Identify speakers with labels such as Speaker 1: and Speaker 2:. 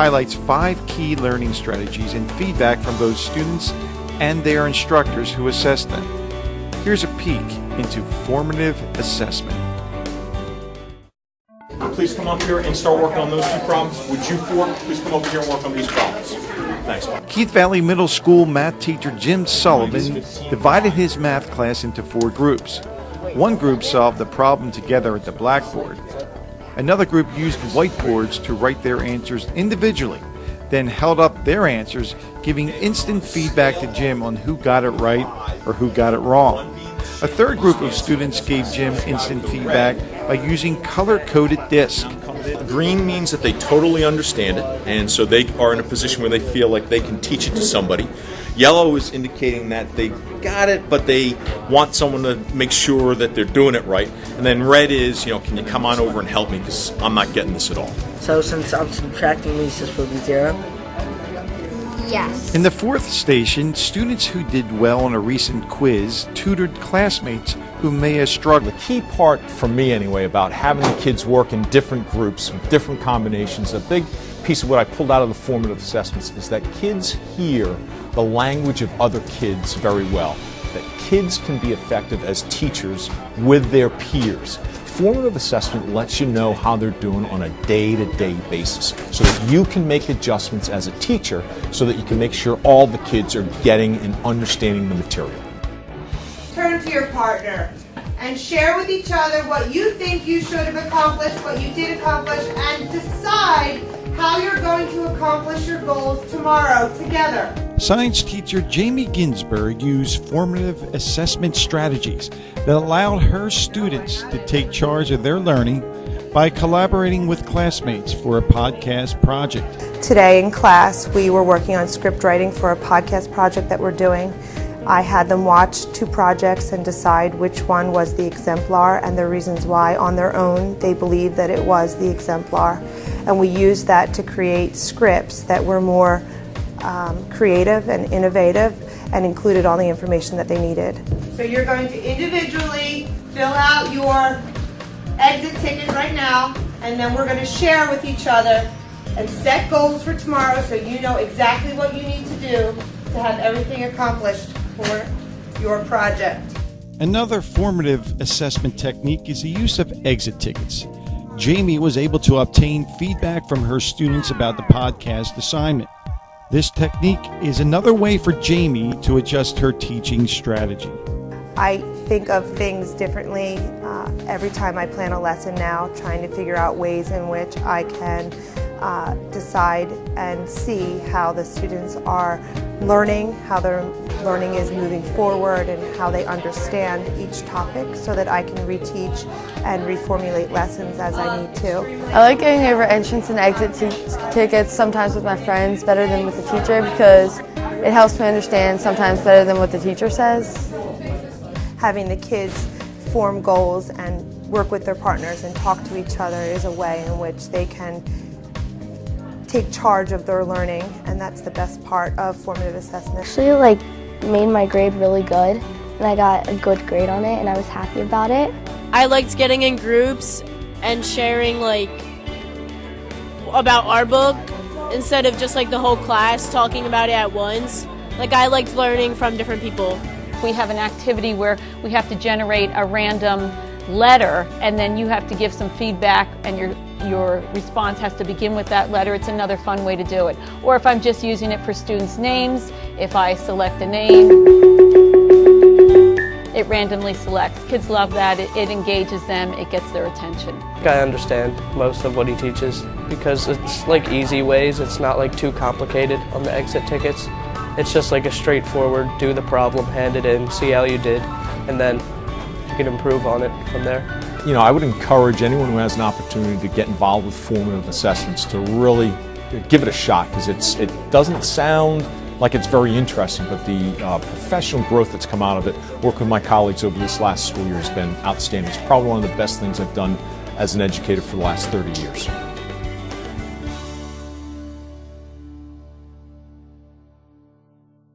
Speaker 1: highlights 5 key learning strategies and feedback from both students and their instructors who assess them. Here's a peek into formative assessment.
Speaker 2: Please come up here and start working on those 2 problems. Would you 4 please come up here and work on these problems? Thanks.
Speaker 1: Keith Valley Middle School math teacher Jim Sullivan divided his math class into 4 groups. One group solved the problem together at the blackboard. Another group used whiteboards to write their answers individually, then held up their answers, giving instant feedback to Jim on who got it right or who got it wrong. A third group of students gave Jim instant feedback by using color-coded discs.
Speaker 2: Green means that they totally understand it, and so they are in a position where they feel like they can teach it to somebody. Yellow is indicating that they got it, but they want someone to make sure that they're doing it right. And then red is, can you come on over and help me because I'm not getting this at all.
Speaker 3: So since I'm subtracting these, this will be 0?
Speaker 4: Yes.
Speaker 1: In the 4th station, students who did well on a recent quiz tutored classmates who may have struggled.
Speaker 5: The key part, for me anyway, about having the kids work in different groups, different combinations, a big piece of what I pulled out of the formative assessments is that kids hear the language of other kids very well. That kids can be effective as teachers with their peers. Formative assessment lets you know how they're doing on a day-to-day basis so that you can make adjustments as a teacher so that you can make sure all the kids are getting and understanding the material.
Speaker 6: Turn to your partner and share with each other what you think you should have accomplished, what you did accomplish, and decide how you're going to accomplish your goals tomorrow together.
Speaker 1: Science teacher Jamie Ginsberg used formative assessment strategies that allowed her students to take charge of their learning by collaborating with classmates for a podcast project.
Speaker 7: Today in class, we were working on script writing for a podcast project that we're doing. I had them watch 2 projects and decide which one was the exemplar and the reasons why on their own they believed that it was the exemplar. And we used that to create scripts that were more creative and innovative and included all the information that they needed.
Speaker 6: So you're going to individually fill out your exit ticket right now, and then we're going to share with each other and set goals for tomorrow so you know exactly what you need to do to have everything accomplished for your project.
Speaker 1: Another formative assessment technique is the use of exit tickets. Jamie was able to obtain feedback from her students about the podcast assignment. This technique is another way for Jamie to adjust her teaching strategy.
Speaker 7: I think of things differently every time I plan a lesson now, trying to figure out ways in which I can decide and see how the students are learning, how their learning is moving forward, and how they understand each topic so that I can reteach and reformulate lessons as I need to.
Speaker 8: I like going over entrance and exit tickets sometimes with my friends better than with the teacher because it helps me understand sometimes better than what the teacher says.
Speaker 7: Having the kids form goals and work with their partners and talk to each other is a way in which they can take charge of their learning, and that's the best part of formative assessment.
Speaker 4: Actually, made my grade really good, and I got a good grade on it, and I was happy about it.
Speaker 9: I liked getting in groups and sharing about our book instead of just the whole class talking about it at once. I liked learning from different people.
Speaker 10: We have an activity where we have to generate a random letter, and then you have to give some feedback, and your response has to begin with that letter. It's another fun way to do it. Or if I'm just using it for students' names, if I select a name, it randomly selects. Kids love that. It engages them. It gets their attention.
Speaker 11: I understand most of what he teaches because it's easy ways. It's not too complicated on the exit tickets. It's just a straightforward, do the problem, hand it in, see how you did, and then you can improve on it from there.
Speaker 5: I would encourage anyone who has an opportunity to get involved with formative assessments to really give it a shot because it doesn't sound like it's very interesting, but the professional growth that's come out of it, working with my colleagues over this last school year has been outstanding. It's probably one of the best things I've done as an educator for the last 30 years.